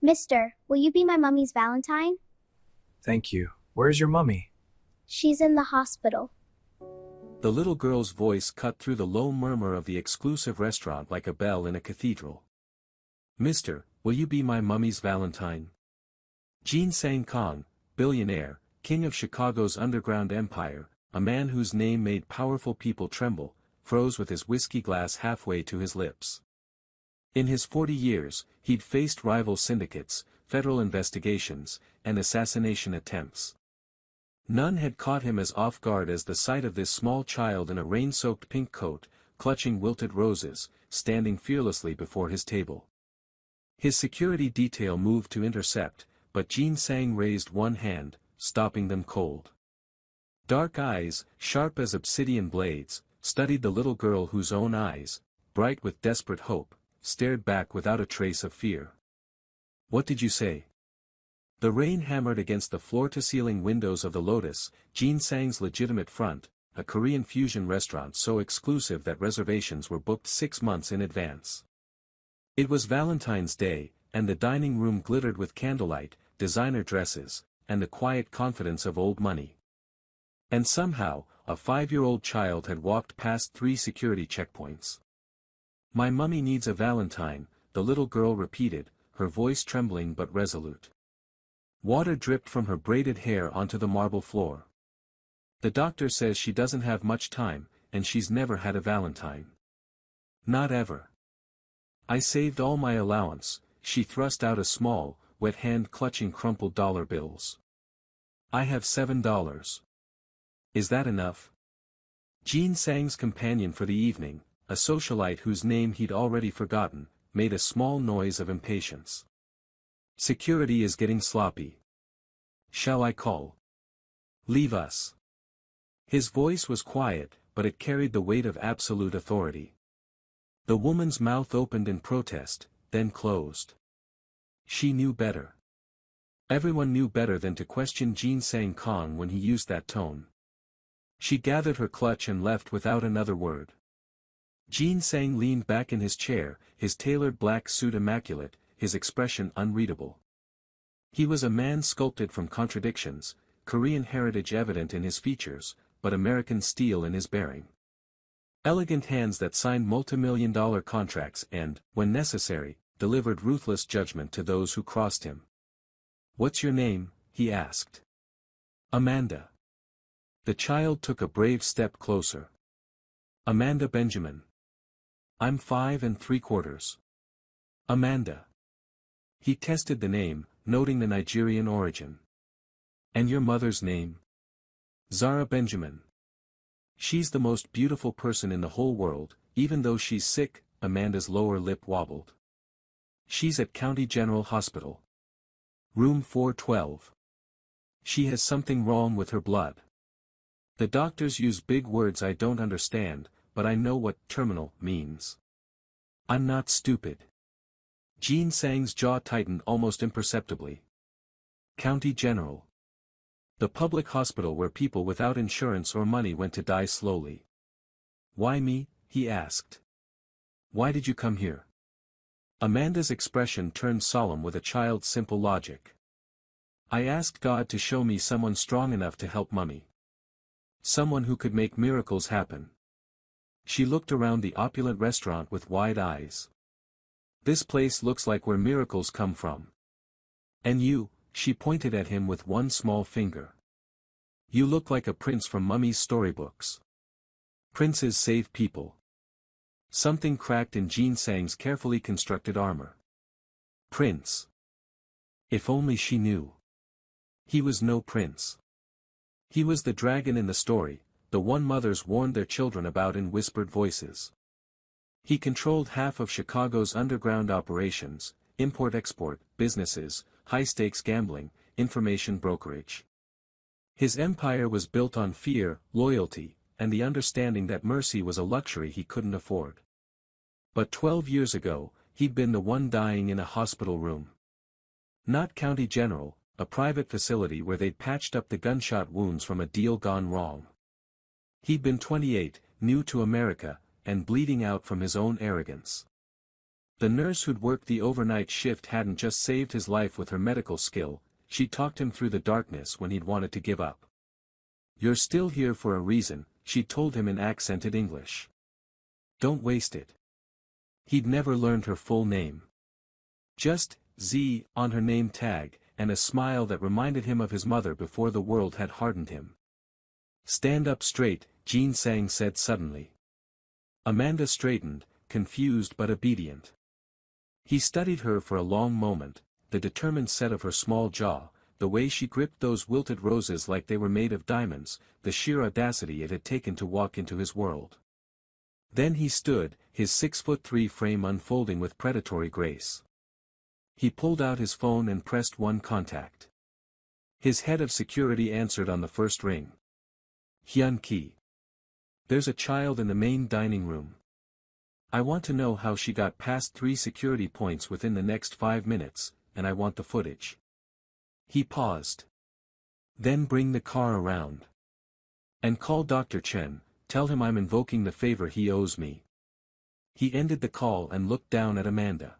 Mister, will you be my mummy's Valentine? Thank you. Where's your mummy? She's in the hospital. The little girl's voice cut through the low murmur of the exclusive restaurant like a bell in a cathedral. Mister, will you be my mummy's Valentine? Gene Sang Kong, billionaire, king of Chicago's underground empire, a man whose name made powerful people tremble, froze with his whiskey glass halfway to his lips. In his 40 years, he'd faced rival syndicates, federal investigations, and assassination attempts. None had caught him as off guard as the sight of this small child in a rain-soaked pink coat, clutching wilted roses, standing fearlessly before his table. His security detail moved to intercept, but Gene Sang raised one hand, stopping them cold. Dark eyes, sharp as obsidian blades, studied the little girl whose own eyes, bright with desperate hope, stared back without a trace of fear. "What did you say?" The rain hammered against the floor-to-ceiling windows of the Lotus, Gene Sang's legitimate front, a Korean fusion restaurant so exclusive that reservations were booked 6 months in advance. It was Valentine's Day, and the dining room glittered with candlelight, designer dresses, and the quiet confidence of old money. And somehow, a 5-year-old child had walked past 3 security checkpoints. "My mummy needs a Valentine," the little girl repeated, her voice trembling but resolute. Water dripped from her braided hair onto the marble floor. "The doctor says she doesn't have much time, and she's never had a Valentine. Not ever. I saved all my allowance," she thrust out a small, wet hand clutching crumpled dollar bills. "I have $7. Is that enough?" Gene Sang's companion for the evening, a socialite whose name he'd already forgotten, made a small noise of impatience. "Security is getting sloppy. Shall I call? Leave us." His voice was quiet, but it carried the weight of absolute authority. The woman's mouth opened in protest, then closed. She knew better. Everyone knew better than to question Gene Sang Kong when he used that tone. She gathered her clutch and left without another word. Gene Sang leaned back in his chair, his tailored black suit immaculate, his expression unreadable. He was a man sculpted from contradictions, Korean heritage evident in his features, but American steel in his bearing. Elegant hands that signed multimillion-dollar contracts and, when necessary, delivered ruthless judgment to those who crossed him. "What's your name?" he asked. "Amanda." The child took a brave step closer. "Amanda Benjamin. I'm 5 3/4. Amanda." He tested the name, noting the Nigerian origin. "And your mother's name?" "Zara Benjamin. She's the most beautiful person in the whole world, even though she's sick." Amanda's lower lip wobbled. "She's at County General Hospital. Room 412. She has something wrong with her blood. The doctors use big words I don't understand, but I know what terminal means. I'm not stupid." Gene Sang's jaw tightened almost imperceptibly. County General. The public hospital where people without insurance or money went to die slowly. "Why me?" he asked. "Why did you come here?" Amanda's expression turned solemn with a child's simple logic. "I asked God to show me someone strong enough to help Mummy. Someone who could make miracles happen." She looked around the opulent restaurant with wide eyes. "This place looks like where miracles come from. And you," she pointed at him with one small finger. "You look like a prince from Mummy's storybooks. Princes save people." Something cracked in Gene Sang's carefully constructed armor. Prince. If only she knew. He was no prince. He was the dragon in the story, the one mothers warned their children about in whispered voices. He controlled half of Chicago's underground operations, import-export, businesses, high-stakes gambling, information brokerage. His empire was built on fear, loyalty, and the understanding that mercy was a luxury he couldn't afford. But 12 years ago, he'd been the one dying in a hospital room. Not County General, a private facility where they'd patched up the gunshot wounds from a deal gone wrong. He'd been 28, new to America, and bleeding out from his own arrogance. The nurse who'd worked the overnight shift hadn't just saved his life with her medical skill, she talked him through the darkness when he'd wanted to give up. "You're still here for a reason," she told him in accented English. "Don't waste it." He'd never learned her full name. Just Z on her name tag, and a smile that reminded him of his mother before the world had hardened him. "Stand up straight," Jean Sang said suddenly. Amanda straightened, confused but obedient. He studied her for a long moment, the determined set of her small jaw, the way she gripped those wilted roses like they were made of diamonds, the sheer audacity it had taken to walk into his world. Then he stood, his 6'3" frame unfolding with predatory grace. He pulled out his phone and pressed one contact. His head of security answered on the first ring. "Hyun Ki. There's a child in the main dining room. I want to know how she got past 3 security points within the next 5 minutes, and I want the footage." He paused. "Then bring the car around. And call Dr. Chen, tell him I'm invoking the favor he owes me." He ended the call and looked down at Amanda.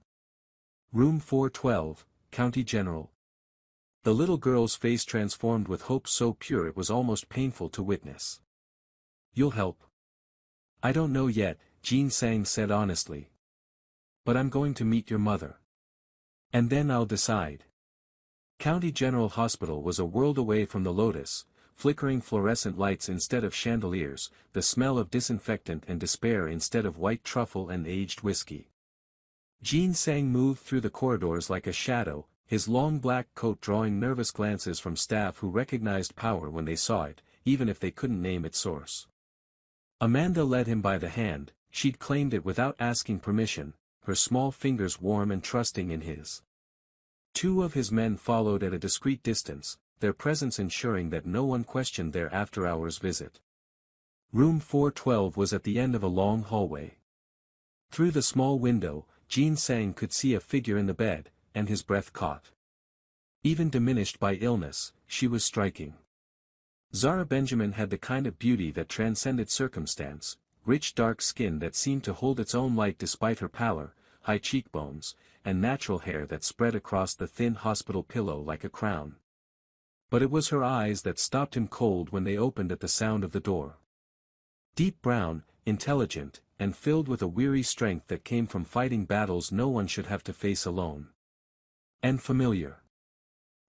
"Room 412, County General." The little girl's face transformed with hope so pure it was almost painful to witness. "You'll help?" "I don't know yet," Jean Sang said honestly. "But I'm going to meet your mother. And then I'll decide." County General Hospital was a world away from the Lotus, flickering fluorescent lights instead of chandeliers, the smell of disinfectant and despair instead of white truffle and aged whiskey. Jean Sang moved through the corridors like a shadow, his long black coat drawing nervous glances from staff who recognized power when they saw it, even if they couldn't name its source. Amanda led him by the hand, she'd claimed it without asking permission, her small fingers warm and trusting in his. 2 of his men followed at a discreet distance, their presence ensuring that no one questioned their after-hours visit. Room 412 was at the end of a long hallway. Through the small window, Jean Sang could see a figure in the bed, and his breath caught. Even diminished by illness, she was striking. Zara Benjamin had the kind of beauty that transcended circumstance, rich dark skin that seemed to hold its own light despite her pallor, high cheekbones, and natural hair that spread across the thin hospital pillow like a crown. But it was her eyes that stopped him cold when they opened at the sound of the door. Deep brown, intelligent, and filled with a weary strength that came from fighting battles no one should have to face alone. And familiar.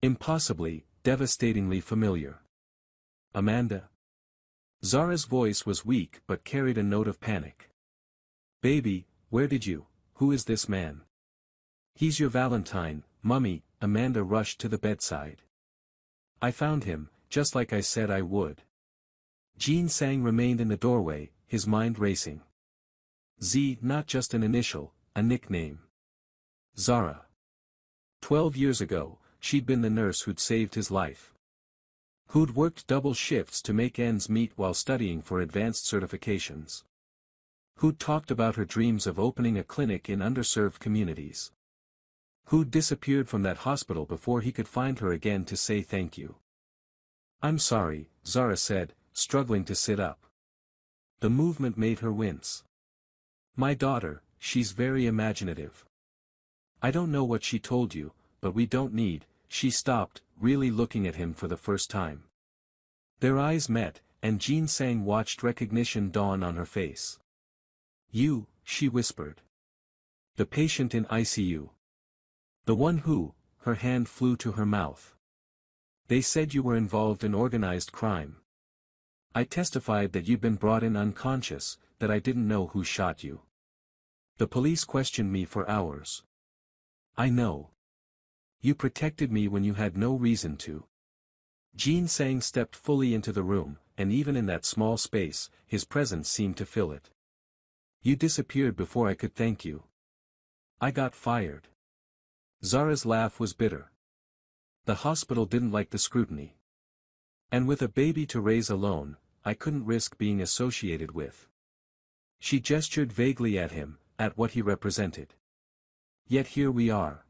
Impossibly, devastatingly familiar. "Amanda?" Zara's voice was weak but carried a note of panic. "Baby, who is this man?" "He's your Valentine, Mummy," Amanda rushed to the bedside. "I found him, just like I said I would." Jean Sang remained in the doorway, his mind racing. Z, not just an initial, a nickname. Zara. 12 years ago, she'd been the nurse who'd saved his life. Who'd worked double shifts to make ends meet while studying for advanced certifications. Who'd talked about her dreams of opening a clinic in underserved communities. Who'd disappeared from that hospital before he could find her again to say thank you. "I'm sorry," Zara said, struggling to sit up. The movement made her wince. "My daughter, she's very imaginative. I don't know what she told you, but we don't need," she stopped, really looking at him for the first time. Their eyes met, and Jean Sang watched recognition dawn on her face. "You," she whispered. "The patient in ICU. The one who," her hand flew to her mouth. "They said you were involved in organized crime. I testified that you'd been brought in unconscious, that I didn't know who shot you. The police questioned me for hours. I know. You protected me when you had no reason to." Jean Sang stepped fully into the room, and even in that small space, his presence seemed to fill it. "You disappeared before I could thank you. I got fired." Zara's laugh was bitter. "The hospital didn't like the scrutiny. And with a baby to raise alone, I couldn't risk being associated with." She gestured vaguely at him, at what he represented. "Yet here we are."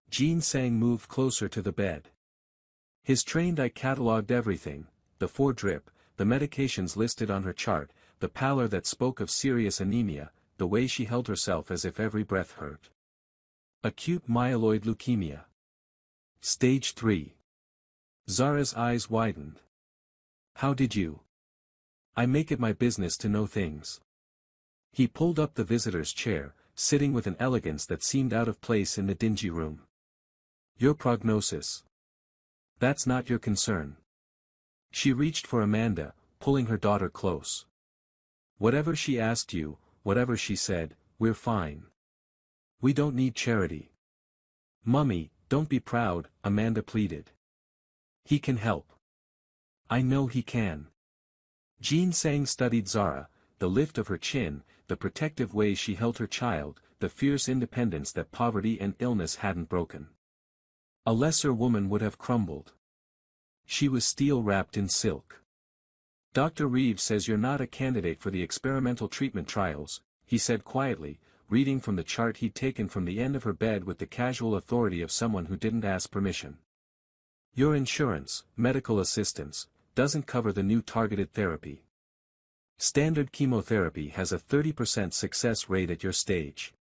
Jean Sang moved closer to the bed. His trained eye catalogued everything, the 4-drip, the medications listed on her chart, the pallor that spoke of serious anemia, the way she held herself as if every breath hurt. Acute myeloid leukemia. Stage 3. Zara's eyes widened. How did you? I make it my business to know things. He pulled up the visitor's chair, sitting with an elegance that seemed out of place in the dingy room. Your prognosis. That's not your concern. She reached for Amanda, pulling her daughter close. Whatever she asked you, whatever she said, we're fine. We don't need charity. Mummy, don't be proud, Amanda pleaded. He can help. I know he can. Jean Sang studied Zara, the lift of her chin, the protective way she held her child, the fierce independence that poverty and illness hadn't broken. A lesser woman would have crumbled. She was steel wrapped in silk. Dr. Reeves says you're not a candidate for the experimental treatment trials, he said quietly, reading from the chart he'd taken from the end of her bed with the casual authority of someone who didn't ask permission. Your insurance, medical assistance, doesn't cover the new targeted therapy. Standard chemotherapy has a 30% success rate at your stage.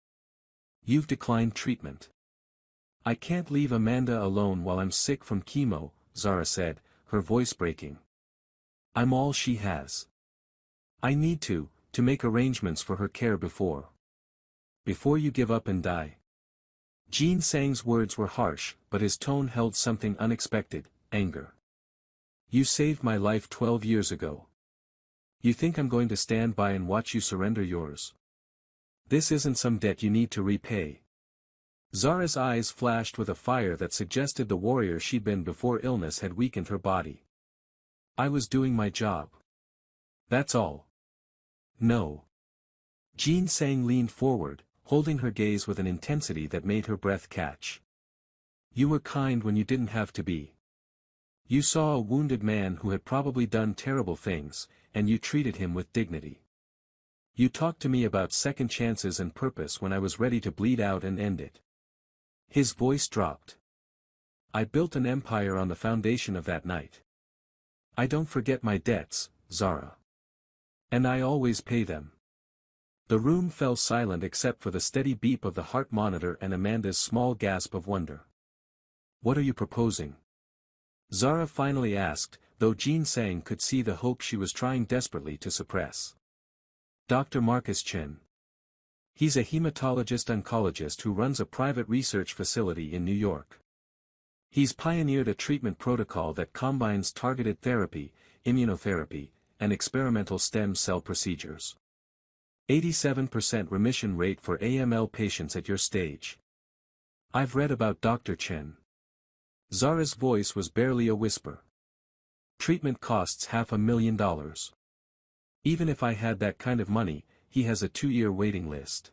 You've declined treatment. I can't leave Amanda alone while I'm sick from chemo, Zara said, her voice breaking. I'm all she has. I need to make arrangements for her care before you give up and die. Jean Sang's words were harsh, but his tone held something unexpected, anger. You saved my life 12 years ago. You think I'm going to stand by and watch you surrender yours? This isn't some debt you need to repay. Zara's eyes flashed with a fire that suggested the warrior she'd been before illness had weakened her body. I was doing my job. That's all. No. Jean Sang leaned forward, holding her gaze with an intensity that made her breath catch. You were kind when you didn't have to be. You saw a wounded man who had probably done terrible things, and you treated him with dignity. You talked to me about second chances and purpose when I was ready to bleed out and end it. His voice dropped. I built an empire on the foundation of that night. I don't forget my debts, Zara. And I always pay them. The room fell silent except for the steady beep of the heart monitor and Amanda's small gasp of wonder. What are you proposing? Zara finally asked, though Jean Sang could see the hope she was trying desperately to suppress. Dr. Marcus Chen. He's a hematologist-oncologist who runs a private research facility in New York. He's pioneered a treatment protocol that combines targeted therapy, immunotherapy, and experimental stem cell procedures. 87% remission rate for AML patients at your stage. I've read about Dr. Chen. Zara's voice was barely a whisper. Treatment costs $500,000. Even if I had that kind of money, he has a 2-year waiting list.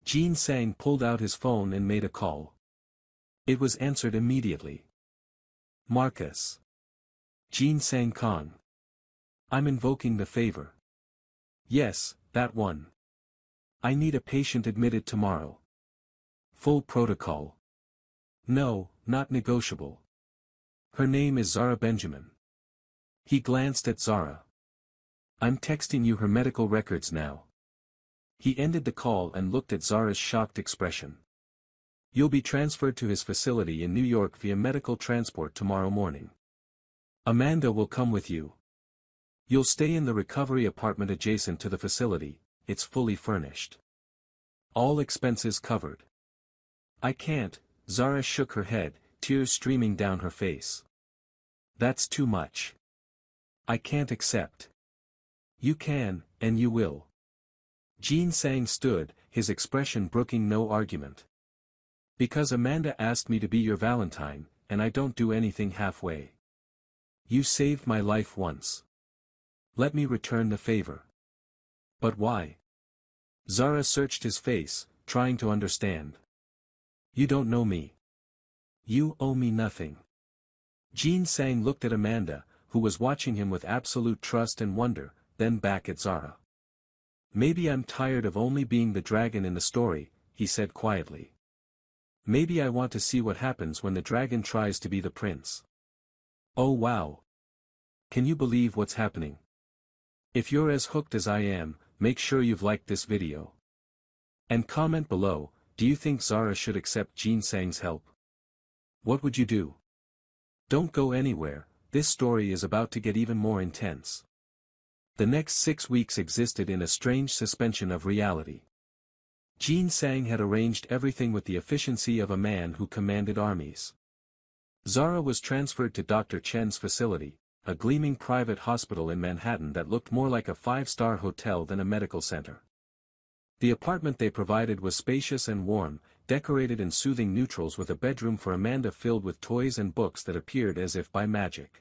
Jean Sang pulled out his phone and made a call. It was answered immediately. Marcus. Jean Sang Kong. I'm invoking the favor. Yes, that one. I need a patient admitted tomorrow. Full protocol. No, not negotiable. Her name is Zara Benjamin. He glanced at Zara. I'm texting you her medical records now. He ended the call and looked at Zara's shocked expression. You'll be transferred to his facility in New York via medical transport tomorrow morning. Amanda will come with you. You'll stay in the recovery apartment adjacent to the facility, it's fully furnished. All expenses covered. I can't, Zara shook her head, tears streaming down her face. That's too much. I can't accept. You can, and you will. Jean Sang stood, his expression brooking no argument. Because Amanda asked me to be your Valentine, and I don't do anything halfway. You saved my life once. Let me return the favor. But why? Zara searched his face, trying to understand. You don't know me. You owe me nothing. Jean Sang looked at Amanda, who was watching him with absolute trust and wonder, then back at Zara. Maybe I'm tired of only being the dragon in the story, he said quietly. Maybe I want to see what happens when the dragon tries to be the prince. Oh wow. Can you believe what's happening? If you're as hooked as I am, make sure you've liked this video. And comment below, do you think Zara should accept Jin Sang's help? What would you do? Don't go anywhere, this story is about to get even more intense. The next 6 weeks existed in a strange suspension of reality. Jin Sang had arranged everything with the efficiency of a man who commanded armies. Zara was transferred to Dr. Chen's facility, a gleaming private hospital in Manhattan that looked more like a 5-star hotel than a medical center. The apartment they provided was spacious and warm, decorated in soothing neutrals with a bedroom for Amanda filled with toys and books that appeared as if by magic.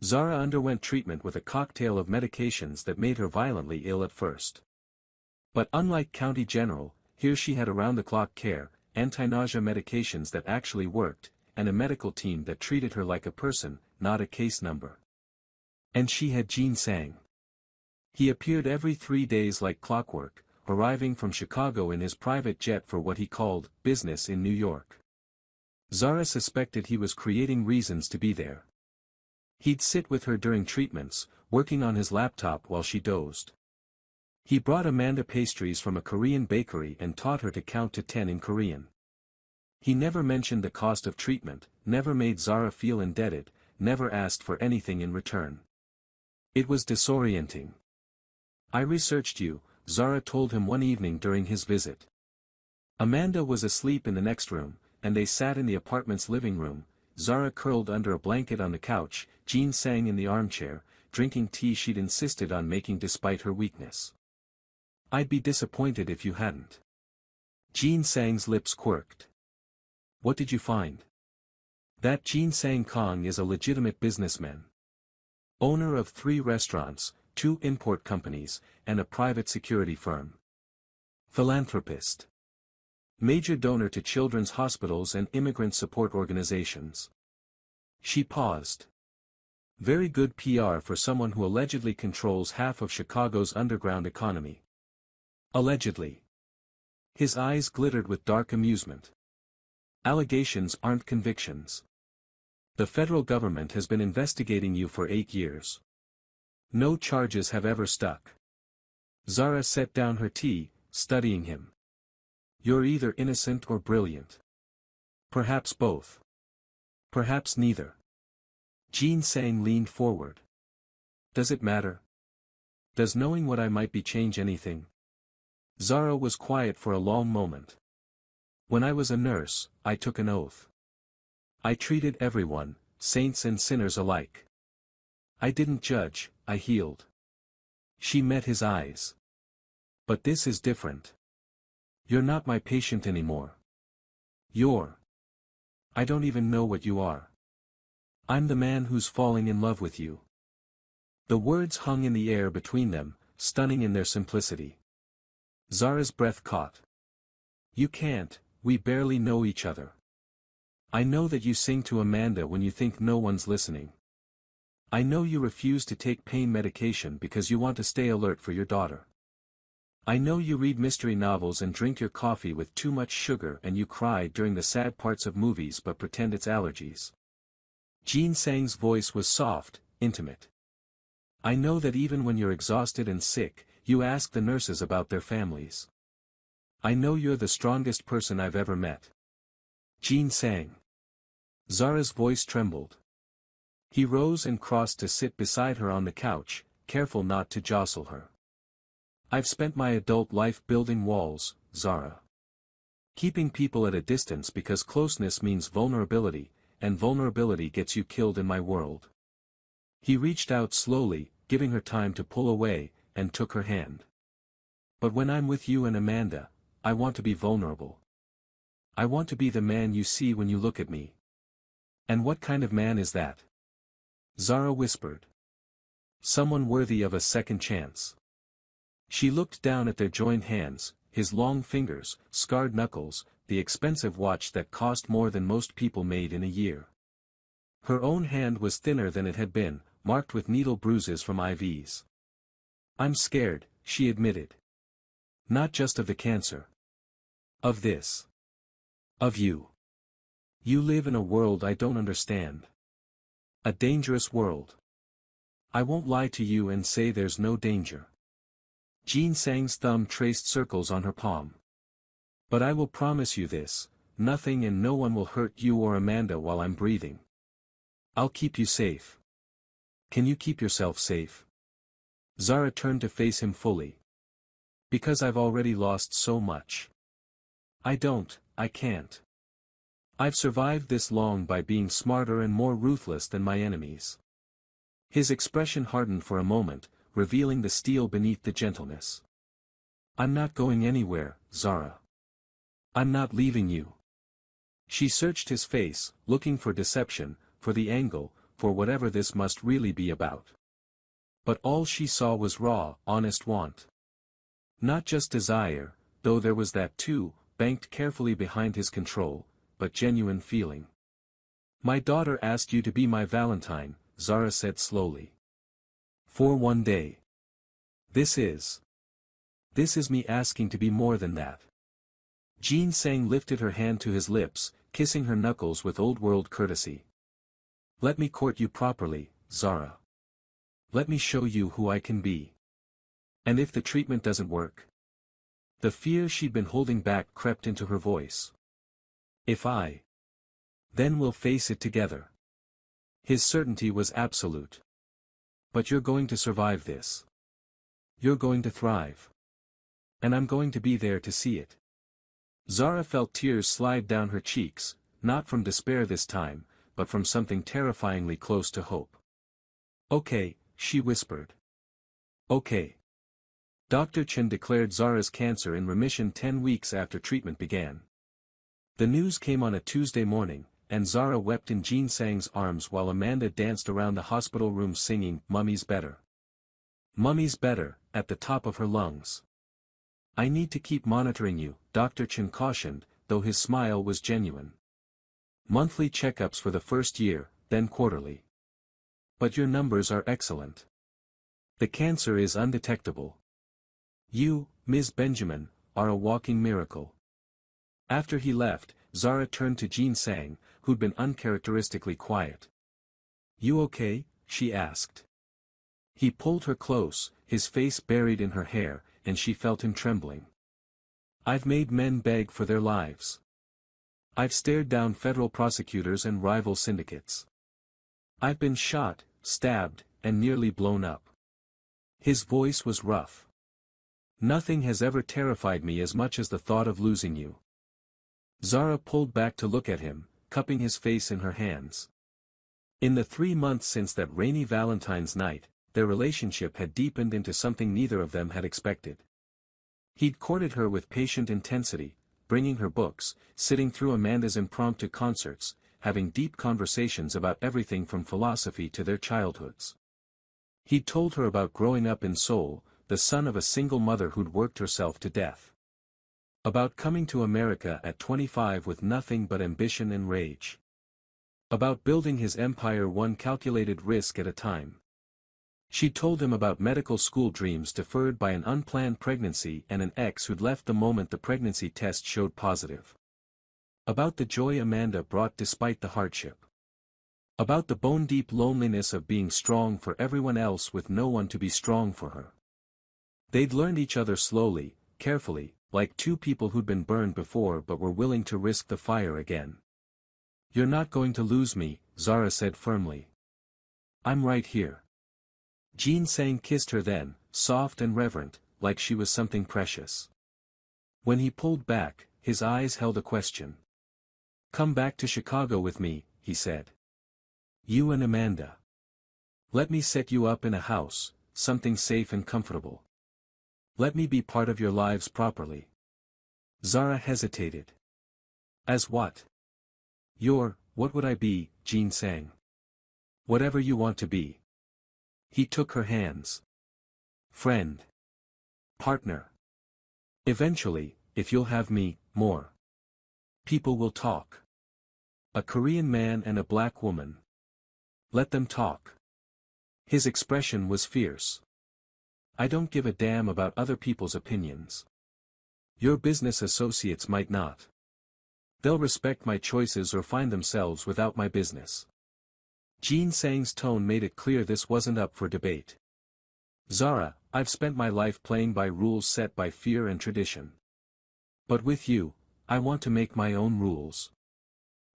Zara underwent treatment with a cocktail of medications that made her violently ill at first. But unlike County General, here she had around-the-clock care, anti-nausea medications that actually worked, and a medical team that treated her like a person, not a case number. And she had Jin Sang. He appeared every 3 days like clockwork, arriving from Chicago in his private jet for what he called business in New York. Zara suspected he was creating reasons to be there. He'd sit with her during treatments, working on his laptop while she dozed. He brought Amanda pastries from a Korean bakery and taught her to count to 10 in Korean. He never mentioned the cost of treatment, never made Zara feel indebted, never asked for anything in return. It was disorienting. I researched you, Zara told him one evening during his visit. Amanda was asleep in the next room, and they sat in the apartment's living room, Zara curled under a blanket on the couch, Jin Sang in the armchair, drinking tea she'd insisted on making despite her weakness. I'd be disappointed if you hadn't. Jin Sang's lips quirked. What did you find? That Jin Sang Kong is a legitimate businessman. Owner of 3 restaurants, 2 import companies, and a private security firm. Philanthropist. Major donor to children's hospitals and immigrant support organizations. She paused. Very good PR for someone who allegedly controls half of Chicago's underground economy. Allegedly. His eyes glittered with dark amusement. Allegations aren't convictions. The federal government has been investigating you for 8 years. No charges have ever stuck. Zara set down her tea, studying him. You're either innocent or brilliant. Perhaps both. Perhaps neither. Jin Sang leaned forward. Does it matter? Does knowing what I might be change anything? Zara was quiet for a long moment. When I was a nurse, I took an oath. I treated everyone, saints and sinners alike. I didn't judge, I healed. She met his eyes. But this is different. You're not my patient anymore. I don't even know what you are. I'm the man who's falling in love with you. The words hung in the air between them, stunning in their simplicity. Zara's breath caught. You can't, we barely know each other. I know that you sing to Amanda when you think no one's listening. I know you refuse to take pain medication because you want to stay alert for your daughter. I know you read mystery novels and drink your coffee with too much sugar and you cry during the sad parts of movies but pretend it's allergies. Jin Sang's voice was soft, intimate. I know that even when you're exhausted and sick, you ask the nurses about their families. I know you're the strongest person I've ever met. Jin Sang. Zara's voice trembled. He rose and crossed to sit beside her on the couch, careful not to jostle her. I've spent my adult life building walls, Zara. Keeping people at a distance because closeness means vulnerability, and vulnerability gets you killed in my world. He reached out slowly, giving her time to pull away, and took her hand. But when I'm with you and Amanda, I want to be vulnerable. I want to be the man you see when you look at me. And what kind of man is that? Zara whispered. Someone worthy of a second chance. She looked down at their joined hands, his long fingers, scarred knuckles, the expensive watch that cost more than most people made in a year. Her own hand was thinner than it had been, marked with needle bruises from IVs. I'm scared, she admitted. Not just of the cancer. Of this. Of you. You live in a world I don't understand. A dangerous world. I won't lie to you and say there's no danger. Jin Sang's thumb traced circles on her palm. But I will promise you this, nothing and no one will hurt you or Amanda while I'm breathing. I'll keep you safe. Can you keep yourself safe? Zara turned to face him fully. Because I've already lost so much. I can't. I've survived this long by being smarter and more ruthless than my enemies. His expression hardened for a moment, revealing the steel beneath the gentleness. I'm not going anywhere, Zara. I'm not leaving you. She searched his face, looking for deception, for the angle, for whatever this must really be about. But all she saw was raw, honest want. Not just desire, though there was that too, banked carefully behind his control, but genuine feeling. My daughter asked you to be my Valentine, Zara said slowly. For one day. This is me asking to be more than that. Jean Sang lifted her hand to his lips, kissing her knuckles with old-world courtesy. Let me court you properly, Zara. Let me show you who I can be. And if the treatment doesn't work? The fear she'd been holding back crept into her voice. Then we'll face it together. His certainty was absolute. But you're going to survive this. You're going to thrive. And I'm going to be there to see it. Zara felt tears slide down her cheeks, not from despair this time, but from something terrifyingly close to hope. Okay, she whispered. Okay. Dr. Chen declared Zara's cancer in remission 10 weeks after treatment began. The news came on a Tuesday morning, and Zara wept in Jean Sang's arms while Amanda danced around the hospital room singing, "Mummy's better. Mummy's better," at the top of her lungs. I need to keep monitoring you, Dr. Chen cautioned, though his smile was genuine. Monthly checkups for the first year, then quarterly. But your numbers are excellent. The cancer is undetectable. You, Ms. Benjamin, are a walking miracle. After he left, Zara turned to Jean Sang, who'd been uncharacteristically quiet. You okay? She asked. He pulled her close, his face buried in her hair, and she felt him trembling. I've made men beg for their lives. I've stared down federal prosecutors and rival syndicates. I've been shot, stabbed, and nearly blown up. His voice was rough. Nothing has ever terrified me as much as the thought of losing you. Zara pulled back to look at him, cupping his face in her hands. In the 3 months since that rainy Valentine's night, their relationship had deepened into something neither of them had expected. He'd courted her with patient intensity, bringing her books, sitting through Amanda's impromptu concerts, having deep conversations about everything from philosophy to their childhoods. He'd told her about growing up in Seoul, the son of a single mother who'd worked herself to death. About coming to America at 25 with nothing but ambition and rage. About building his empire one calculated risk at a time. She'd told him about medical school dreams deferred by an unplanned pregnancy and an ex who'd left the moment the pregnancy test showed positive. About the joy Amanda brought despite the hardship. About the bone-deep loneliness of being strong for everyone else with no one to be strong for her. They'd learned each other slowly, carefully, like two people who'd been burned before but were willing to risk the fire again. You're not going to lose me, Zara said firmly. I'm right here. Jean Sang kissed her then, soft and reverent, like she was something precious. When he pulled back, his eyes held a question. Come back to Chicago with me, he said. You and Amanda. Let me set you up in a house, something safe and comfortable. Let me be part of your lives properly. Zara hesitated. As what? What would I be, Jean Sang? Whatever you want to be. He took her hands. Friend. Partner. Eventually, if you'll have me, more. People will talk. A Korean man and a black woman. Let them talk. His expression was fierce. I don't give a damn about other people's opinions. Your business associates might not. They'll respect my choices or find themselves without my business. Jean Sang's tone made it clear this wasn't up for debate. Zara, I've spent my life playing by rules set by fear and tradition. But with you, I want to make my own rules.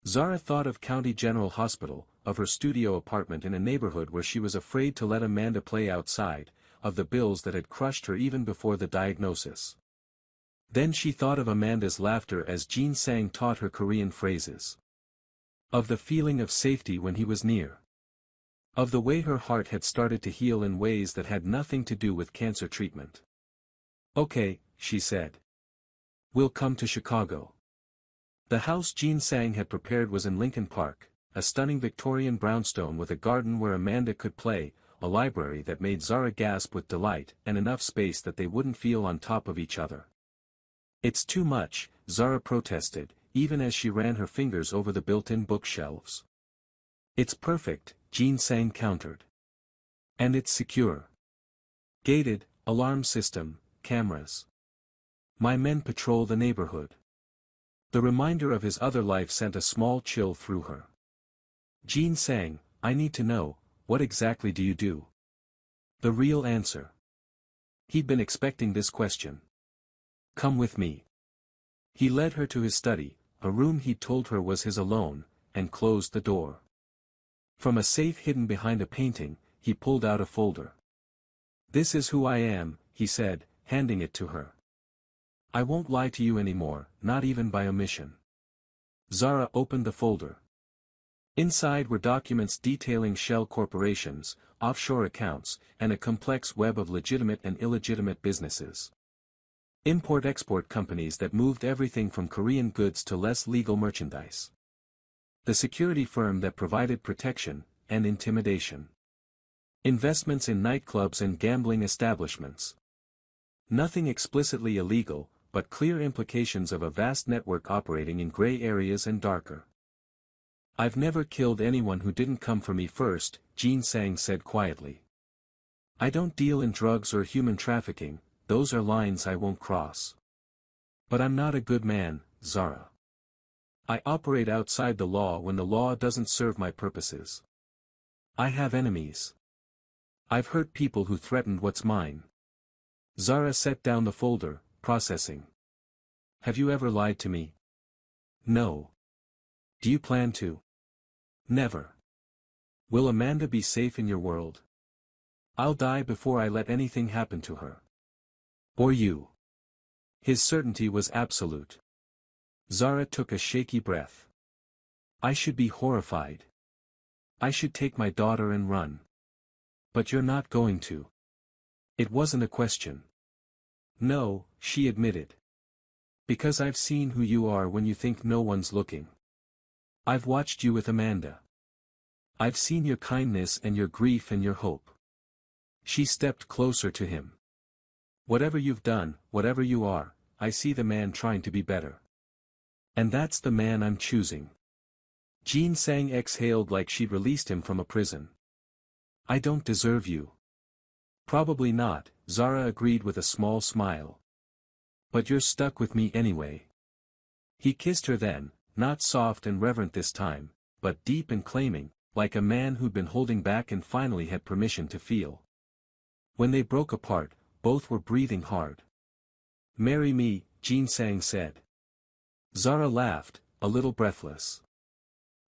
Zara thought of County General Hospital, of her studio apartment in a neighborhood where she was afraid to let Amanda play outside, of the bills that had crushed her even before the diagnosis. Then she thought of Amanda's laughter as Jin Sang taught her Korean phrases. Of the feeling of safety when he was near. Of the way her heart had started to heal in ways that had nothing to do with cancer treatment. Okay, she said. We'll come to Chicago. The house Jin Sang had prepared was in Lincoln Park, a stunning Victorian brownstone with a garden where Amanda could play, a library that made Zara gasp with delight, and enough space that they wouldn't feel on top of each other. It's too much, Zara protested, even as she ran her fingers over the built-in bookshelves. It's perfect, Jin Sang countered. And it's secure. Gated, alarm system, cameras. My men patrol the neighborhood. The reminder of his other life sent a small chill through her. Jin Sang, I need to know, what exactly do you do? The real answer. He'd been expecting this question. Come with me. He led her to his study, a room he told her was his alone, and closed the door. From a safe hidden behind a painting, he pulled out a folder. This is who I am, he said, handing it to her. I won't lie to you anymore, not even by omission. Zara opened the folder. Inside were documents detailing shell corporations, offshore accounts, and a complex web of legitimate and illegitimate businesses. Import-export companies that moved everything from Korean goods to less legal merchandise. The security firm that provided protection, and intimidation. Investments in nightclubs and gambling establishments. Nothing explicitly illegal, but clear implications of a vast network operating in gray areas and darker. I've never killed anyone who didn't come for me first, Jin Sang said quietly. I don't deal in drugs or human trafficking, those are lines I won't cross. But I'm not a good man, Zara. I operate outside the law when the law doesn't serve my purposes. I have enemies. I've hurt people who threatened what's mine. Zara set down the folder, processing. Have you ever lied to me? No. Do you plan to? Never. Will Amanda be safe in your world? I'll die before I let anything happen to her. Or you. His certainty was absolute. Zara took a shaky breath. I should be horrified. I should take my daughter and run. But you're not going to. It wasn't a question. No, she admitted. Because I've seen who you are when you think no one's looking. I've watched you with Amanda. I've seen your kindness and your grief and your hope. She stepped closer to him. Whatever you've done, whatever you are, I see the man trying to be better. And that's the man I'm choosing. Jin Sang exhaled like she'd released him from a prison. I don't deserve you. Probably not, Zara agreed with a small smile. But you're stuck with me anyway. He kissed her then, not soft and reverent this time, but deep and claiming, like a man who'd been holding back and finally had permission to feel. When they broke apart, both were breathing hard. Marry me, Jin Sang said. Zara laughed, a little breathless.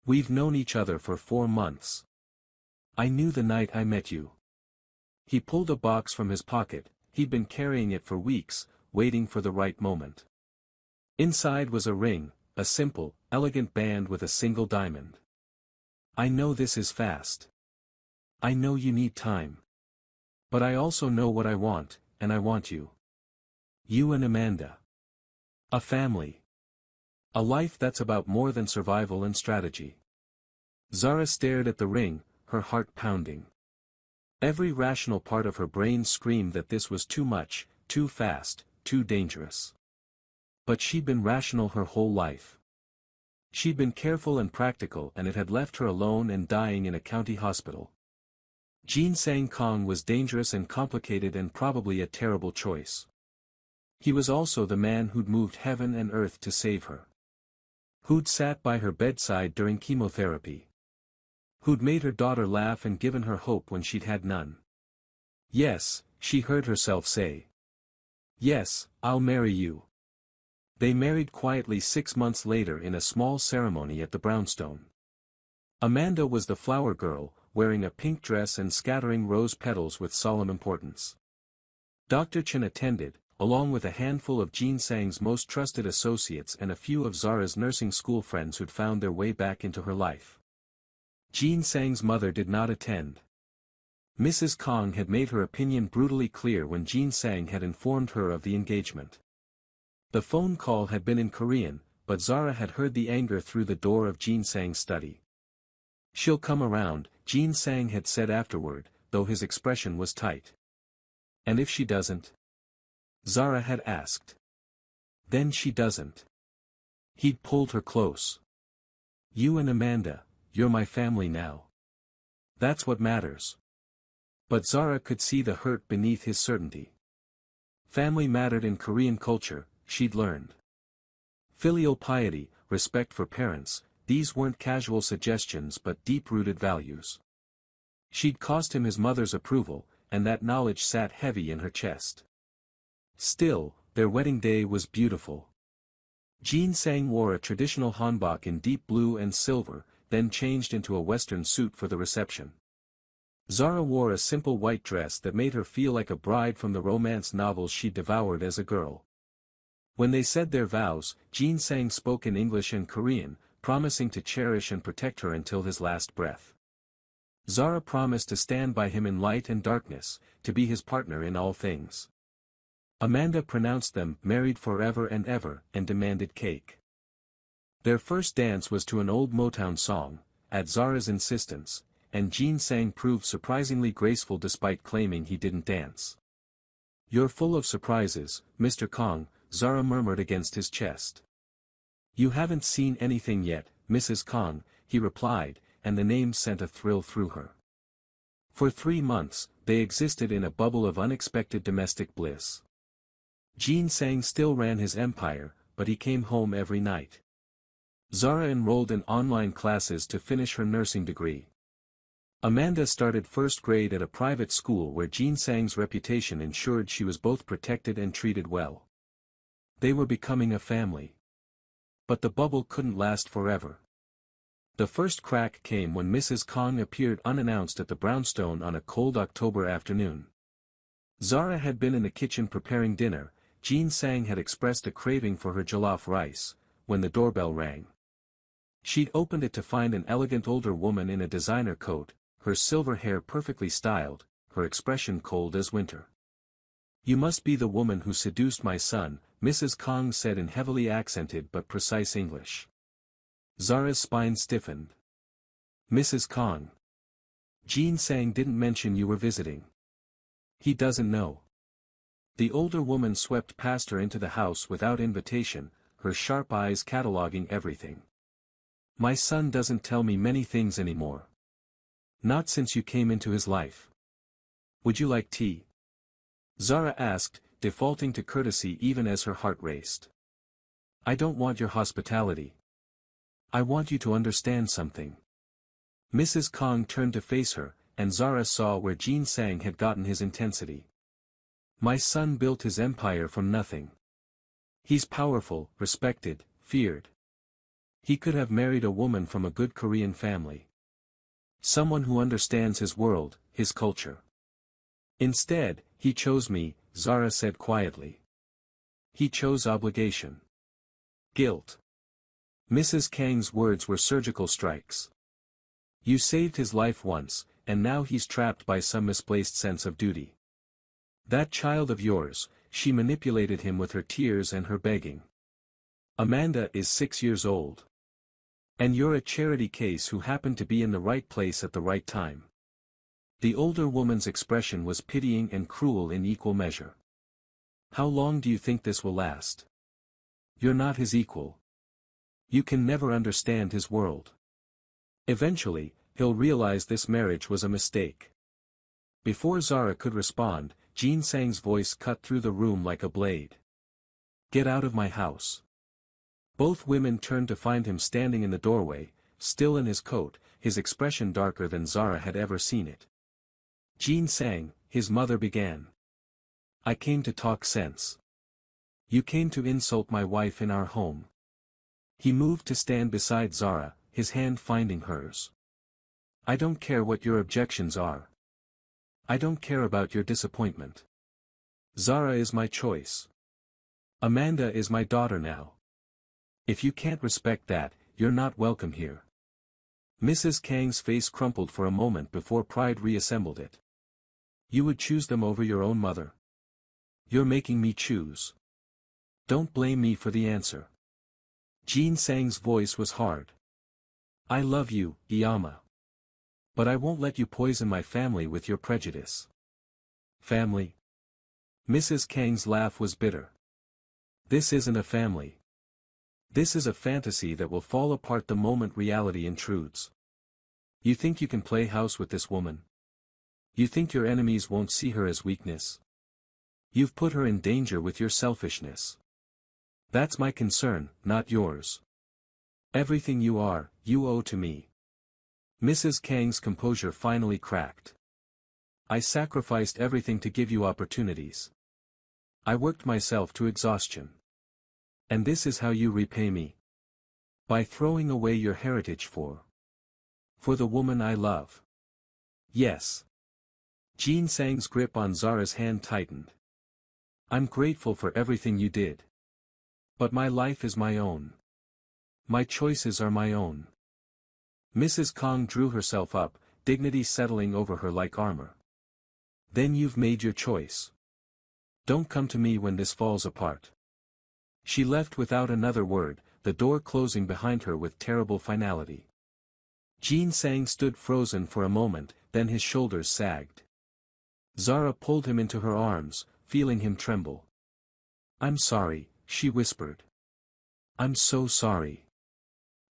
We've known each other for 4 months. I knew the night I met you. He pulled a box from his pocket, he'd been carrying it for weeks, waiting for the right moment. Inside was a ring, a simple, elegant band with a single diamond. I know this is fast. I know you need time. But I also know what I want, and I want you. You and Amanda. A family. A life that's about more than survival and strategy. Zara stared at the ring, her heart pounding. Every rational part of her brain screamed that this was too much, too fast, too dangerous. But she'd been rational her whole life. She'd been careful and practical, and it had left her alone and dying in a county hospital. Jin Sang Kong was dangerous and complicated and probably a terrible choice. He was also the man who'd moved heaven and earth to save her. Who'd sat by her bedside during chemotherapy. Who'd made her daughter laugh and given her hope when she'd had none. Yes, she heard herself say. Yes, I'll marry you. They married quietly 6 months later in a small ceremony at the brownstone. Amanda was the flower girl, wearing a pink dress and scattering rose petals with solemn importance. Dr. Chen attended, along with a handful of Jean Sang's most trusted associates and a few of Zara's nursing school friends who'd found their way back into her life. Jean Sang's mother did not attend. Mrs. Kong had made her opinion brutally clear when Jean Sang had informed her of the engagement. The phone call had been in Korean, but Zara had heard the anger through the door of Jean Sang's study. "She'll come around," Jean Sang had said afterward, though his expression was tight. "And if she doesn't?" Zara had asked. "Then she doesn't." He'd pulled her close. "You and Amanda, you're my family now. That's what matters." But Zara could see the hurt beneath his certainty. Family mattered in Korean culture, she'd learned. Filial piety, respect for parents, these weren't casual suggestions but deep-rooted values. She'd cost him his mother's approval, and that knowledge sat heavy in her chest. Still, their wedding day was beautiful. Jean Sang wore a traditional hanbok in deep blue and silver, then changed into a western suit for the reception. Zara wore a simple white dress that made her feel like a bride from the romance novels she devoured as a girl. When they said their vows, Jean Sang spoke in English and Korean, promising to cherish and protect her until his last breath. Zara promised to stand by him in light and darkness, to be his partner in all things. Amanda pronounced them married forever and ever, and demanded cake. Their first dance was to an old Motown song, at Zara's insistence, and Jean Sang proved surprisingly graceful despite claiming he didn't dance. "You're full of surprises, Mr. Kong," Zara murmured against his chest. "You haven't seen anything yet, Mrs. Kong," he replied, and the name sent a thrill through her. For 3 months, they existed in a bubble of unexpected domestic bliss. Jean Sang still ran his empire, but he came home every night. Zara enrolled in online classes to finish her nursing degree. Amanda started first grade at a private school where Jean Sang's reputation ensured she was both protected and treated well. They were becoming a family. But the bubble couldn't last forever. The first crack came when Mrs. Kong appeared unannounced at the brownstone on a cold October afternoon. Zara had been in the kitchen preparing dinner. Jean Sang had expressed a craving for her jollof rice, when the doorbell rang. She'd opened it to find an elegant older woman in a designer coat, her silver hair perfectly styled, her expression cold as winter. "You must be the woman who seduced my son," Mrs. Kong said in heavily accented but precise English. Zara's spine stiffened. "Mrs. Kong. Jean Sang didn't mention you were visiting. He doesn't know." The older woman swept past her into the house without invitation, her sharp eyes cataloging everything. "My son doesn't tell me many things anymore. Not since you came into his life. Would you like tea?" Zara asked, defaulting to courtesy even as her heart raced. "I don't want your hospitality. I want you to understand something." Mrs. Kong turned to face her, and Zara saw where Jean Sang had gotten his intensity. "My son built his empire from nothing. He's powerful, respected, feared. He could have married a woman from a good Korean family. Someone who understands his world, his culture. Instead, he chose me," Zara said quietly. "He chose obligation. Guilt." Mrs. Kang's words were surgical strikes. "You saved his life once, and now he's trapped by some misplaced sense of duty. That child of yours, she manipulated him with her tears and her begging. Amanda is 6 years old. And you're a charity case who happened to be in the right place at the right time." The older woman's expression was pitying and cruel in equal measure. "How long do you think this will last? You're not his equal. You can never understand his world. Eventually, he'll realize this marriage was a mistake." Before Zara could respond, Jean Sang's voice cut through the room like a blade. "Get out of my house." Both women turned to find him standing in the doorway, still in his coat, his expression darker than Zara had ever seen it. "Jean Sang," his mother began. "I came to talk sense. You came to insult my wife in our home. He moved to stand beside Zara, his hand finding hers. I don't care what your objections are. I don't care about your disappointment. Zara is my choice. Amanda is my daughter now. If you can't respect that, you're not welcome here. Mrs. Kang's face crumpled for a moment before pride reassembled it. You would choose them over your own mother. You're making me choose. Don't blame me for the answer. Jin Sang's voice was hard. I love you, Iyama. But I won't let you poison my family with your prejudice. Family? Mrs. Kang's laugh was bitter. This isn't a family. This is a fantasy that will fall apart the moment reality intrudes. You think you can play house with this woman? You think your enemies won't see her as weakness? You've put her in danger with your selfishness. That's my concern, not yours. Everything you are, you owe to me. Mrs. Kang's composure finally cracked. I sacrificed everything to give you opportunities. I worked myself to exhaustion. And this is how you repay me. By throwing away your heritage for the woman I love. Yes. Jin Sang's grip on Zara's hand tightened. I'm grateful for everything you did. But my life is my own. My choices are my own. Mrs. Kang drew herself up, dignity settling over her like armor. Then you've made your choice. Don't come to me when this falls apart. She left without another word, the door closing behind her with terrible finality. Jin Sang stood frozen for a moment, then his shoulders sagged. Zara pulled him into her arms, feeling him tremble. I'm sorry, she whispered. I'm so sorry.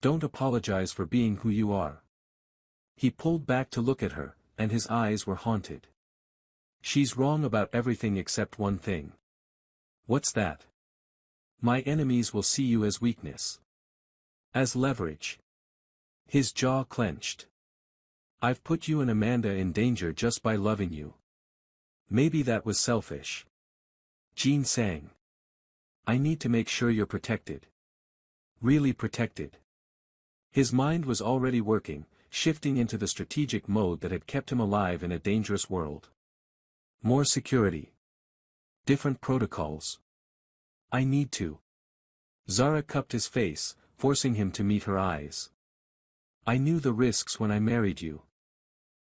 Don't apologize for being who you are. He pulled back to look at her, and his eyes were haunted. She's wrong about everything except one thing. What's that? My enemies will see you as weakness. As leverage. His jaw clenched. I've put you and Amanda in danger just by loving you. Maybe that was selfish. Jin Sang. I need to make sure you're protected. Really protected. His mind was already working, shifting into the strategic mode that had kept him alive in a dangerous world. More security. Different protocols. I need to. Zara cupped his face, forcing him to meet her eyes. I knew the risks when I married you.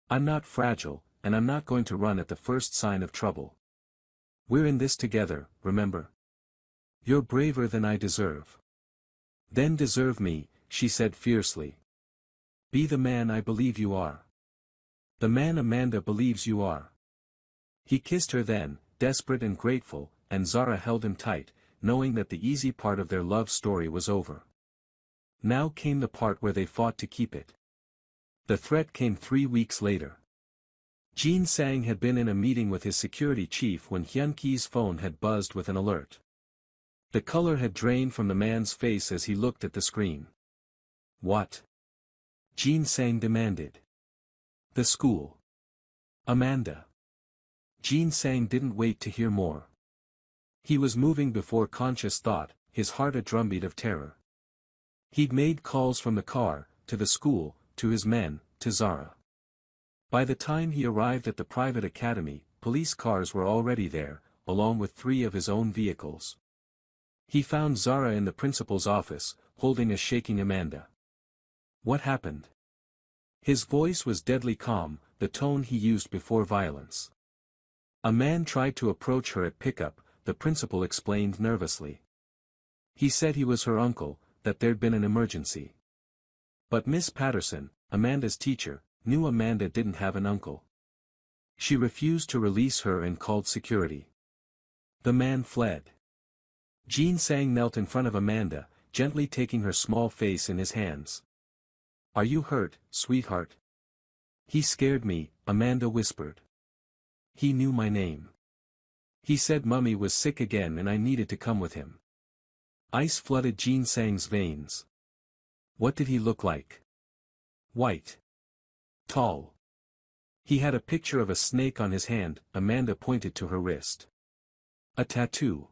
I'm not fragile, and I'm not going to run at the first sign of trouble. We're in this together, remember? You're braver than I deserve. Then deserve me, she said fiercely. Be the man I believe you are. The man Amanda believes you are. He kissed her then, desperate and grateful, and Zara held him tight, knowing that the easy part of their love story was over. Now came the part where they fought to keep it. The threat came 3 weeks later. Jin Sang had been in a meeting with his security chief when Hyun Ki's phone had buzzed with an alert. The color had drained from the man's face as he looked at the screen. What? Jin Sang demanded. The school. Amanda. Jin Sang didn't wait to hear more. He was moving before conscious thought, his heart a drumbeat of terror. He'd made calls from the car, to the school, to his men, to Zara. By the time he arrived at the private academy, police cars were already there, along with 3 of his own vehicles. He found Zara in the principal's office, holding a shaking Amanda. What happened? His voice was deadly calm, the tone he used before violence. A man tried to approach her at pickup, the principal explained nervously. He said he was her uncle, that there'd been an emergency. But Miss Patterson, Amanda's teacher, knew Amanda didn't have an uncle. She refused to release her and called security. The man fled. Jin Sang knelt in front of Amanda, gently taking her small face in his hands. Are you hurt, sweetheart? He scared me, Amanda whispered. He knew my name. He said Mummy was sick again and I needed to come with him. Ice flooded Jin Sang's veins. What did he look like? White. Tall. He had a picture of a snake on his hand, Amanda pointed to her wrist. A tattoo.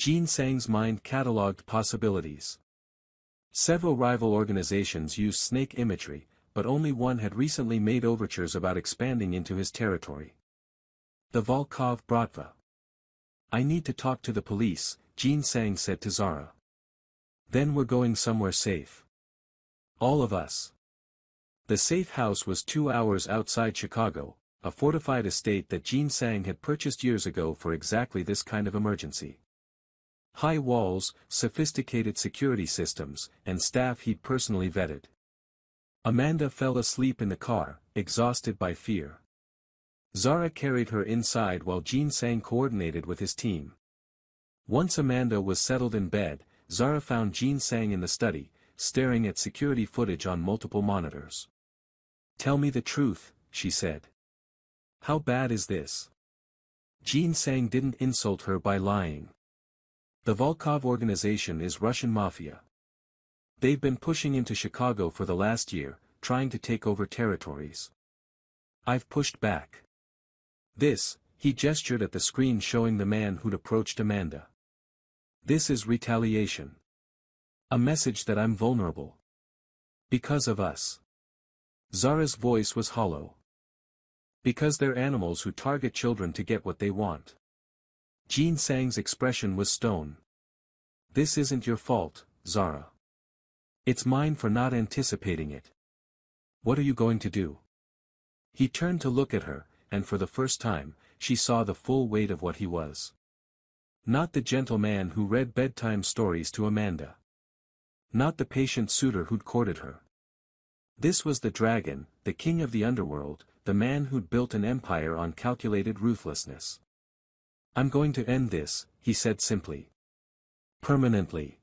Jin Sang's mind catalogued possibilities. Several rival organizations used snake imagery, but only one had recently made overtures about expanding into his territory. The Volkov Bratva. I need to talk to the police, Jin Sang said to Zara. Then we're going somewhere safe. All of us. The safe house was 2 hours outside Chicago, a fortified estate that Jin Sang had purchased years ago for exactly this kind of emergency. High walls, sophisticated security systems, and staff he'd personally vetted. Amanda fell asleep in the car, exhausted by fear. Zara carried her inside while Jin Sang coordinated with his team. Once Amanda was settled in bed, Zara found Jin Sang in the study, staring at security footage on multiple monitors. Tell me the truth, she said. How bad is this? Jin Sang didn't insult her by lying. The Volkov organization is Russian Mafia. They've been pushing into Chicago for the last year, trying to take over territories. I've pushed back. This, he gestured at the screen showing the man who'd approached Amanda. This is retaliation. A message that I'm vulnerable. Because of us. Zara's voice was hollow. Because they're animals who target children to get what they want. Jin Sang's expression was stone. This isn't your fault, Zara. It's mine for not anticipating it. What are you going to do? He turned to look at her, and for the first time, she saw the full weight of what he was. Not the gentle man who read bedtime stories to Amanda. Not the patient suitor who'd courted her. This was the dragon, the king of the underworld, the man who'd built an empire on calculated ruthlessness. I'm going to end this, he said simply. Permanently.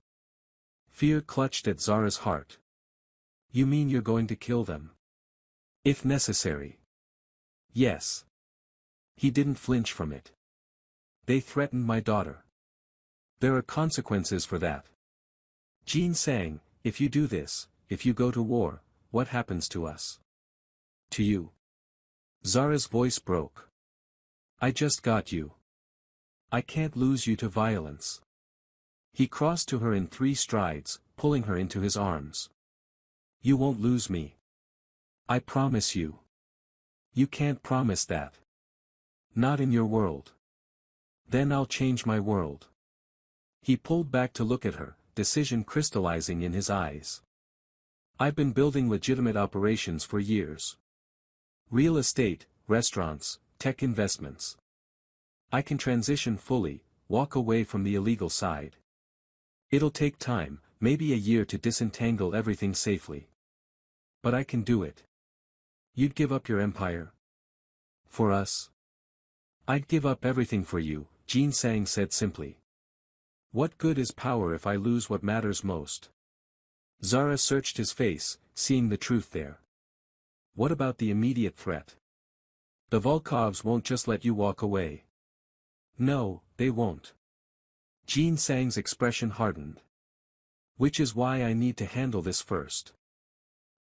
Fear clutched at Zara's heart. You mean you're going to kill them? If necessary. Yes. He didn't flinch from it. They threatened my daughter. There are consequences for that. Jin Sang, if you do this, if you go to war, what happens to us? To you. Zara's voice broke. I just got you. I can't lose you to violence. He crossed to her in 3 strides, pulling her into his arms. You won't lose me. I promise you. You can't promise that. Not in your world. Then I'll change my world. He pulled back to look at her, decision crystallizing in his eyes. I've been building legitimate operations for years. Real estate, restaurants, tech investments. I can transition fully, walk away from the illegal side. It'll take time, maybe a year to disentangle everything safely. But I can do it. You'd give up your empire? For us? I'd give up everything for you, Jin Sang said simply. What good is power if I lose what matters most? Zara searched his face, seeing the truth there. What about the immediate threat? The Volkovs won't just let you walk away. No, they won't. Jin Sang's expression hardened. Which is why I need to handle this first.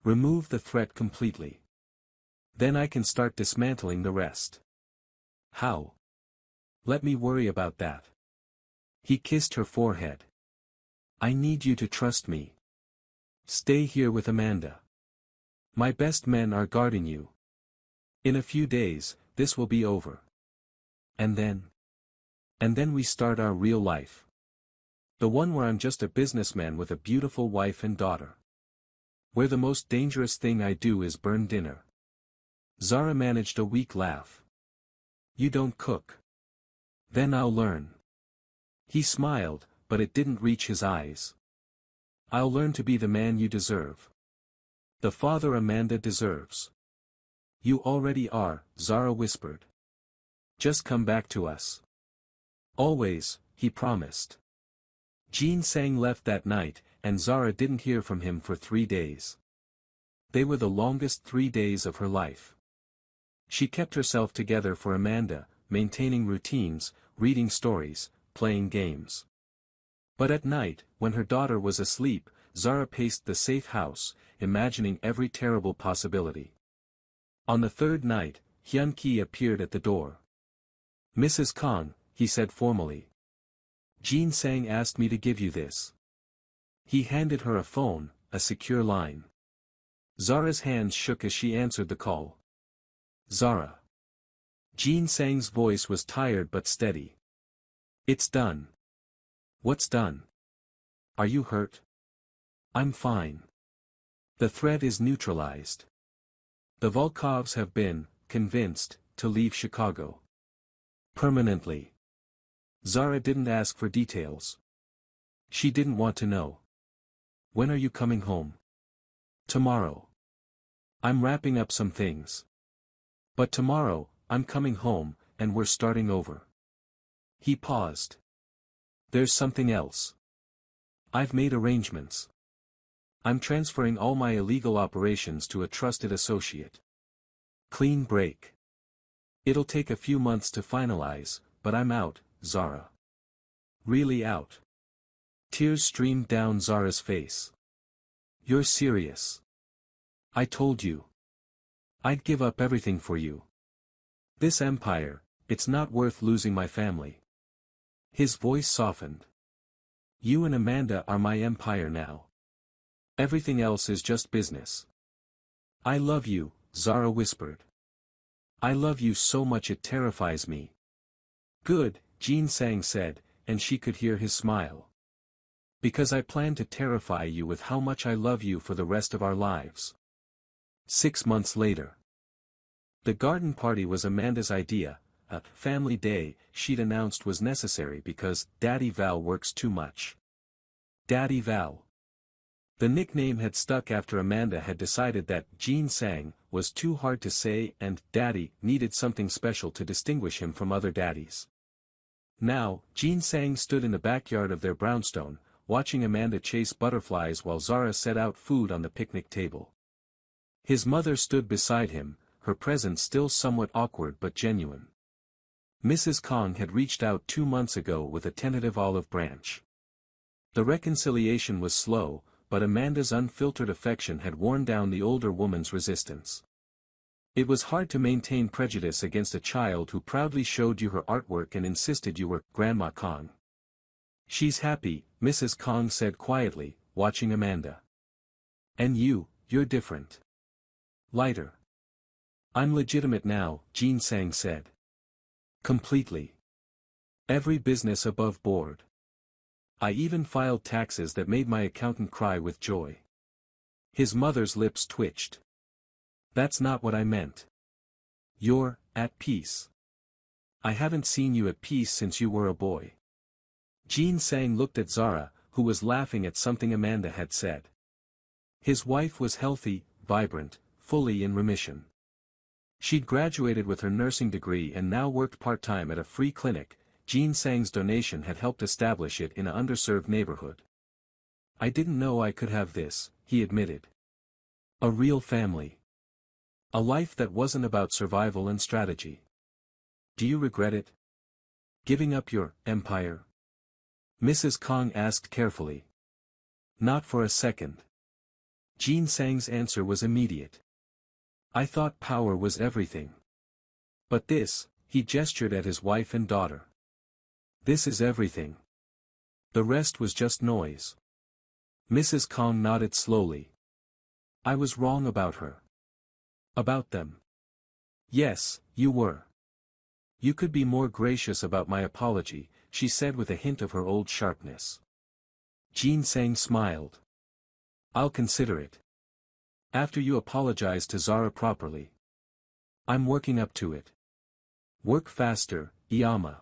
Remove the threat completely. Then I can start dismantling the rest. How? Let me worry about that. He kissed her forehead. I need you to trust me. Stay here with Amanda. My best men are guarding you. In a few days, this will be over. And then? And then we start our real life. The one where I'm just a businessman with a beautiful wife and daughter. Where the most dangerous thing I do is burn dinner. Zara managed a weak laugh. You don't cook. Then I'll learn. He smiled, but it didn't reach his eyes. I'll learn to be the man you deserve. The father Amanda deserves. You already are, Zara whispered. Just come back to us. Always, he promised. Jin Sang left that night, and Zara didn't hear from him for 3 days. They were the longest 3 days of her life. She kept herself together for Amanda, maintaining routines, reading stories, playing games. But at night, when her daughter was asleep, Zara paced the safe house, imagining every terrible possibility. On the 3rd night, Hyun Ki appeared at the door. Mrs. Kang, he said formally. Jin Sang asked me to give you this. He handed her a phone, a secure line. Zara's hands shook as she answered the call. Zara. Jin Sang's voice was tired but steady. It's done. What's done? Are you hurt? I'm fine. The threat is neutralized. The Volkovs have been convinced to leave Chicago. Permanently. Zara didn't ask for details. She didn't want to know. When are you coming home? Tomorrow. I'm wrapping up some things. But tomorrow, I'm coming home, and we're starting over. He paused. There's something else. I've made arrangements. I'm transferring all my illegal operations to a trusted associate. Clean break. It'll take a few months to finalize, but I'm out, Zara. Really out. Tears streamed down Zara's face. You're serious. I told you. I'd give up everything for you. This empire, it's not worth losing my family. His voice softened. You and Amanda are my empire now. Everything else is just business. I love you, Zara whispered. I love you so much it terrifies me. Good, Jin Sang said, and she could hear his smile. Because I plan to terrify you with how much I love you for the rest of our lives. 6 months later. The garden party was Amanda's idea, a family day she'd announced was necessary because Daddy Val works too much. Daddy Val. The nickname had stuck after Amanda had decided that Jin Sang was too hard to say and Daddy needed something special to distinguish him from other daddies. Now, Jin Sang stood in the backyard of their brownstone, watching Amanda chase butterflies while Zara set out food on the picnic table. His mother stood beside him, her presence still somewhat awkward but genuine. Mrs. Kong had reached out 2 months ago with a tentative olive branch. The reconciliation was slow, but Amanda's unfiltered affection had worn down the older woman's resistance. It was hard to maintain prejudice against a child who proudly showed you her artwork and insisted you were Grandma Kong. She's happy, Mrs. Kong said quietly, watching Amanda. And you're different. Lighter. I'm legitimate now, Jin Sang said. Completely. Every business above board. I even filed taxes that made my accountant cry with joy. His mother's lips twitched. That's not what I meant. You're at peace. I haven't seen you at peace since you were a boy. Jin Sang looked at Zara, who was laughing at something Amanda had said. His wife was healthy, vibrant, fully in remission. She'd graduated with her nursing degree and now worked part-time at a free clinic. Jin Sang's donation had helped establish it in an underserved neighborhood. I didn't know I could have this, he admitted. A real family. A life that wasn't about survival and strategy. Do you regret it? Giving up your empire? Mrs. Kong asked carefully. Not for a second. Jin Sang's answer was immediate. I thought power was everything. But this, he gestured at his wife and daughter. This is everything. The rest was just noise. Mrs. Kong nodded slowly. I was wrong about her. About them. Yes, you were. You could be more gracious about my apology, she said with a hint of her old sharpness. Jin Sang smiled. I'll consider it. After you apologize to Zara properly. I'm working up to it. Work faster, Iyama.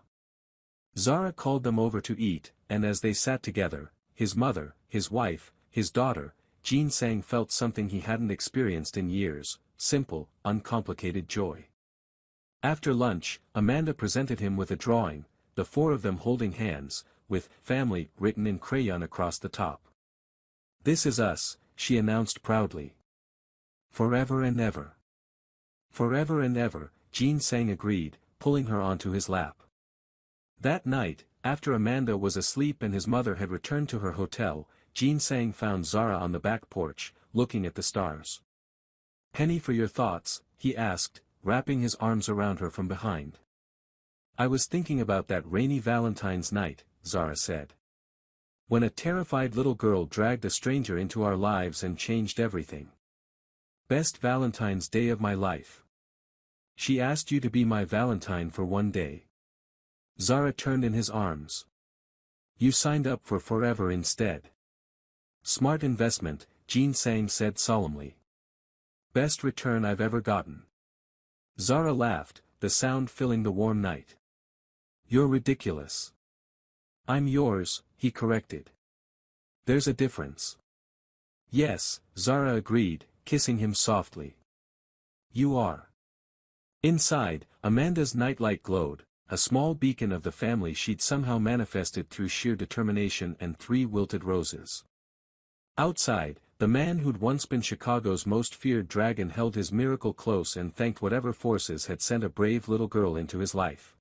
Zara called them over to eat, and as they sat together, his mother, his wife, his daughter, Jin Sang felt something he hadn't experienced in years, simple, uncomplicated joy. After lunch, Amanda presented him with a drawing, the 4 of them holding hands, with "family" written in crayon across the top. This is us, she announced proudly. Forever and ever. Forever and ever, Jin Sang agreed, pulling her onto his lap. That night, after Amanda was asleep and his mother had returned to her hotel, Jin Sang found Zara on the back porch, looking at the stars. Penny for your thoughts, he asked, wrapping his arms around her from behind. I was thinking about that rainy Valentine's night, Zara said. When a terrified little girl dragged a stranger into our lives and changed everything. Best Valentine's Day of my life. She asked you to be my Valentine for one day. Zara turned in his arms. You signed up for forever instead. Smart investment, Jean Sang said solemnly. Best return I've ever gotten. Zara laughed, the sound filling the warm night. You're ridiculous. I'm yours, he corrected. There's a difference. Yes, Zara agreed, kissing him softly. You are. Inside, Amanda's nightlight glowed, a small beacon of the family she'd somehow manifested through sheer determination and 3 wilted roses. Outside, the man who'd once been Chicago's most feared dragon held his miracle close and thanked whatever forces had sent a brave little girl into his life.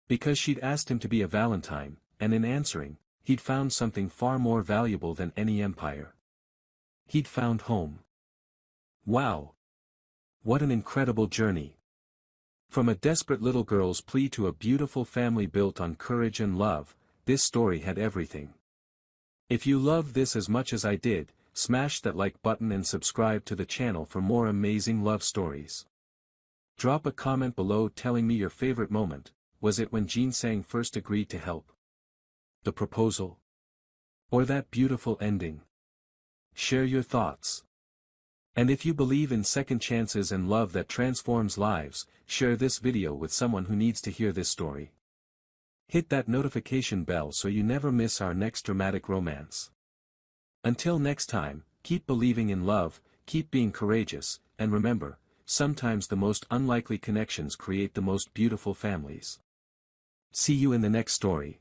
Because she'd asked him to be a Valentine, and in answering, he'd found something far more valuable than any empire. He'd found home. Wow! What an incredible journey! From a desperate little girl's plea to a beautiful family built on courage and love, this story had everything. If you loved this as much as I did, smash that like button and subscribe to the channel for more amazing love stories. Drop a comment below telling me your favorite moment. Was it when Jean Sang first agreed to help? The proposal? Or that beautiful ending? Share your thoughts. And if you believe in second chances and love that transforms lives, share this video with someone who needs to hear this story. Hit that notification bell so you never miss our next dramatic romance. Until next time, keep believing in love, keep being courageous, and remember, sometimes the most unlikely connections create the most beautiful families. See you in the next story.